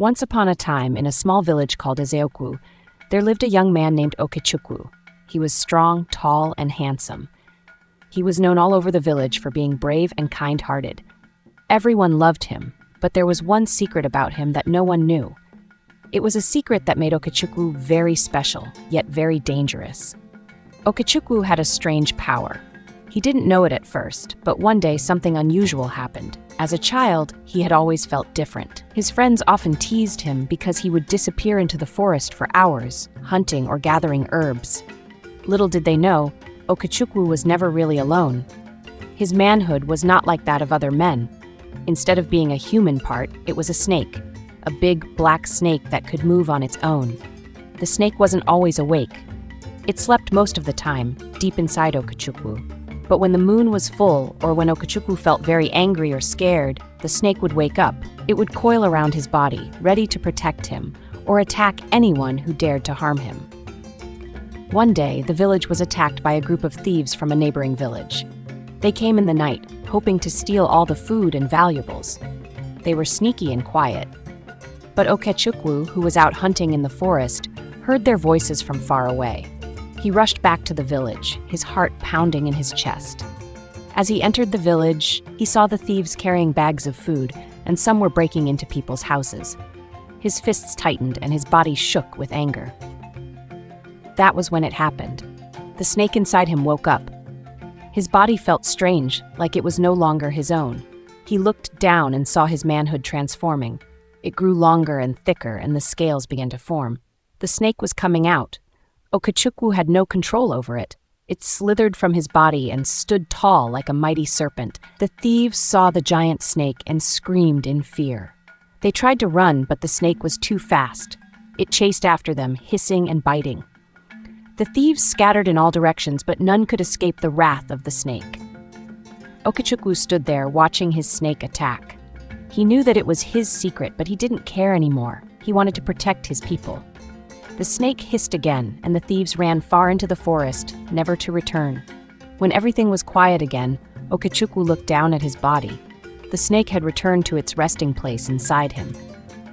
Once upon a time, in a small village called Okechukwu, there lived a young man named Okechukwu. He was strong, tall, and handsome. He was known all over the village for being brave and kind-hearted. Everyone loved him, but there was one secret about him that no one knew. It was a secret that made Okechukwu very special, yet very dangerous. Okechukwu had a strange power. He didn't know it at first, but one day something unusual happened. As a child, he had always felt different. His friends often teased him because he would disappear into the forest for hours, hunting or gathering herbs. Little did they know, Okechukwu was never really alone. His manhood was not like that of other men. Instead of being a human part, it was a snake, a big black snake that could move on its own. The snake wasn't always awake. It slept most of the time, deep inside Okechukwu. But when the moon was full, or when Okechukwu felt very angry or scared, the snake would wake up. It would coil around his body, ready to protect him, or attack anyone who dared to harm him. One day, the village was attacked by a group of thieves from a neighboring village. They came in the night, hoping to steal all the food and valuables. They were sneaky and quiet. But Okechukwu, who was out hunting in the forest, heard their voices from far away. He rushed back to the village, his heart pounding in his chest. As he entered the village, he saw the thieves carrying bags of food, and some were breaking into people's houses. His fists tightened and his body shook with anger. That was when it happened. The snake inside him woke up. His body felt strange, like it was no longer his own. He looked down and saw his manhood transforming. It grew longer and thicker, and the scales began to form. The snake was coming out. Okechukwu had no control over it. It slithered from his body and stood tall like a mighty serpent. The thieves saw the giant snake and screamed in fear. They tried to run, but the snake was too fast. It chased after them, hissing and biting. The thieves scattered in all directions, but none could escape the wrath of the snake. Okechukwu stood there, watching his snake attack. He knew that it was his secret, but he didn't care anymore. He wanted to protect his people. The snake hissed again, and the thieves ran far into the forest, never to return. When everything was quiet again, Okechukwu looked down at his body. The snake had returned to its resting place inside him.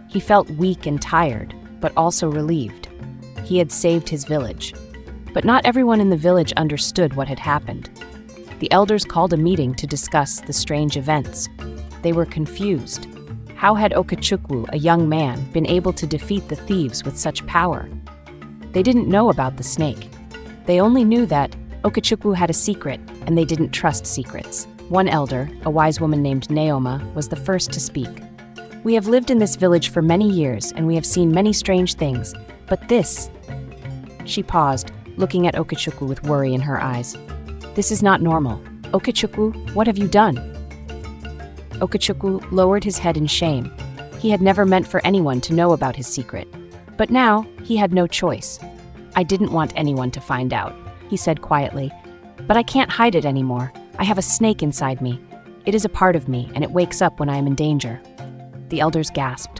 He felt weak and tired, but also relieved. He had saved his village. But not everyone in the village understood what had happened. The elders called a meeting to discuss the strange events. They were confused. How had Okechukwu, a young man, been able to defeat the thieves with such power? They didn't know about the snake. They only knew that Okechukwu had a secret, and they didn't trust secrets. One elder, a wise woman named Neoma, was the first to speak. "We have lived in this village for many years, and we have seen many strange things, but this..." She paused, looking at Okechukwu with worry in her eyes. "This is not normal. Okechukwu, what have you done?" Okechukwu lowered his head in shame. He had never meant for anyone to know about his secret. But now, he had no choice. "I didn't want anyone to find out," he said quietly. "But I can't hide it anymore. I have a snake inside me. It is a part of me, and it wakes up when I am in danger." The elders gasped.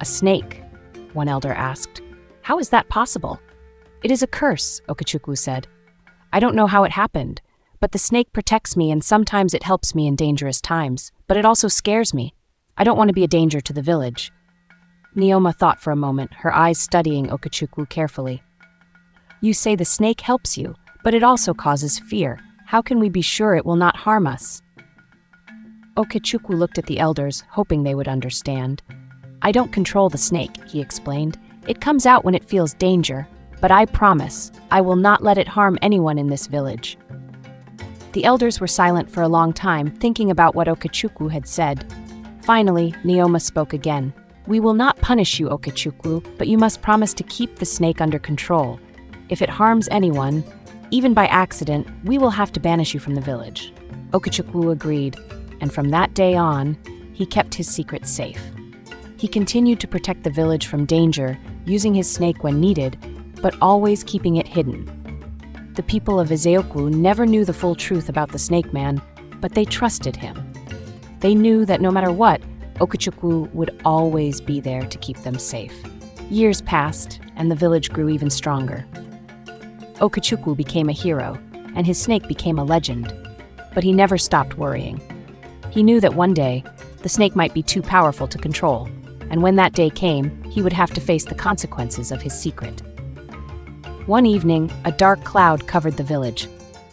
"A snake?" one elder asked. "How is that possible?" "It is a curse," Okechukwu said. "I don't know how it happened, but the snake protects me and sometimes it helps me in dangerous times, but it also scares me. I don't want to be a danger to the village." Neoma thought for a moment, her eyes studying Okechukwu carefully. "You say the snake helps you, but it also causes fear. How can we be sure it will not harm us?" Okechukwu looked at the elders, hoping they would understand. "I don't control the snake," he explained. "It comes out when it feels danger, but I promise I will not let it harm anyone in this village." The elders were silent for a long time, thinking about what Okechukwu had said. Finally, Neoma spoke again. "We will not punish you, Okechukwu, but you must promise to keep the snake under control. If it harms anyone, even by accident, we will have to banish you from the village." Okechukwu agreed, and from that day on, he kept his secret safe. He continued to protect the village from danger, using his snake when needed, but always keeping it hidden. The people of Okechukwu never knew the full truth about the snake man, but they trusted him. They knew that no matter what, Okechukwu would always be there to keep them safe. Years passed, and the village grew even stronger. Okechukwu became a hero, and his snake became a legend. But he never stopped worrying. He knew that one day, the snake might be too powerful to control. and when that day came, he would have to face the consequences of his secret. One evening, a dark cloud covered the village.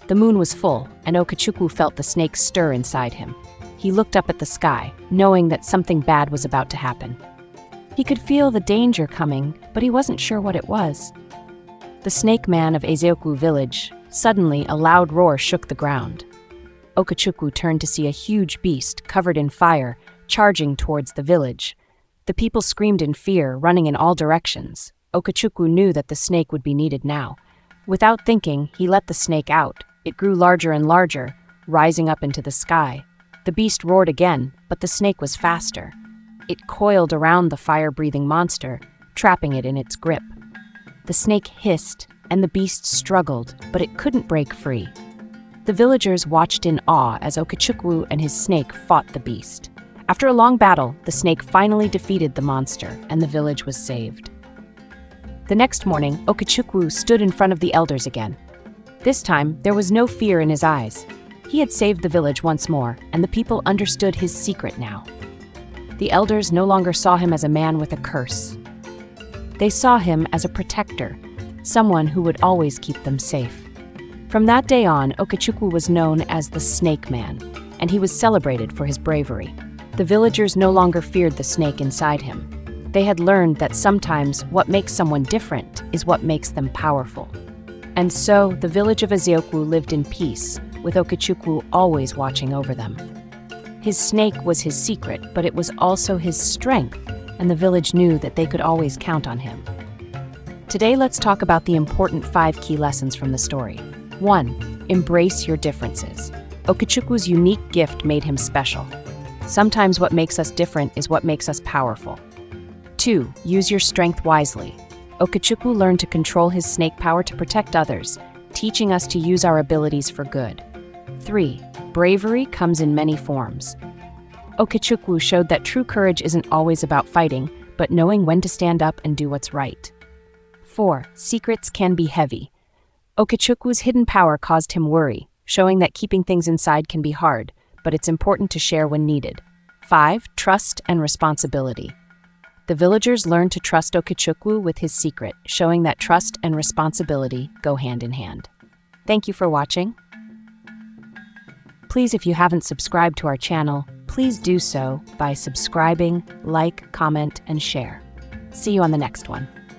The moon was full, and Okechukwu felt the snake stir inside him. He looked up at the sky, knowing that something bad was about to happen. He could feel the danger coming, but he wasn't sure what it was. The snake man of Okechukwu village, suddenly a loud roar shook the ground. Okechukwu turned to see a huge beast covered in fire, charging towards the village. The people screamed in fear, running in all directions. Okechukwu knew that the snake would be needed now. Without thinking, he let the snake out. It grew larger and larger, rising up into the sky. The beast roared again, but the snake was faster. It coiled around the fire-breathing monster, trapping it in its grip. The snake hissed, and the beast struggled, but it couldn't break free. The villagers watched in awe as Okechukwu and his snake fought the beast. After a long battle, the snake finally defeated the monster, and the village was saved. The next morning, Okechukwu stood in front of the elders again. This time, there was no fear in his eyes. He had saved the village once more, and the people understood his secret now. The elders no longer saw him as a man with a curse. They saw him as a protector, someone who would always keep them safe. From that day on, Okechukwu was known as the Snake Man, and he was celebrated for his bravery. The villagers no longer feared the snake inside him. They had learned that sometimes what makes someone different is what makes them powerful. And so, the village of Okechukwu lived in peace, with Okechukwu always watching over them. His snake was his secret, but it was also his strength, and the village knew that they could always count on him. Today, let's talk about the important 5 key lessons from the story. 1. Embrace your differences. Okechukwu's unique gift made him special. Sometimes what makes us different is what makes us powerful. 2. Use your strength wisely. Okechukwu learned to control his snake power to protect others, teaching us to use our abilities for good. 3. Bravery comes in many forms. Okechukwu showed that true courage isn't always about fighting, but knowing when to stand up and do what's right. 4. Secrets can be heavy. Okechukwu's hidden power caused him worry, showing that keeping things inside can be hard, but it's important to share when needed. 5. Trust and responsibility. The villagers learned to trust Okechukwu with his secret, showing that trust and responsibility go hand in hand. Thank you for watching. Please, if you haven't subscribed to our channel, please do so by subscribing, like, comment, and share. See you on the next one.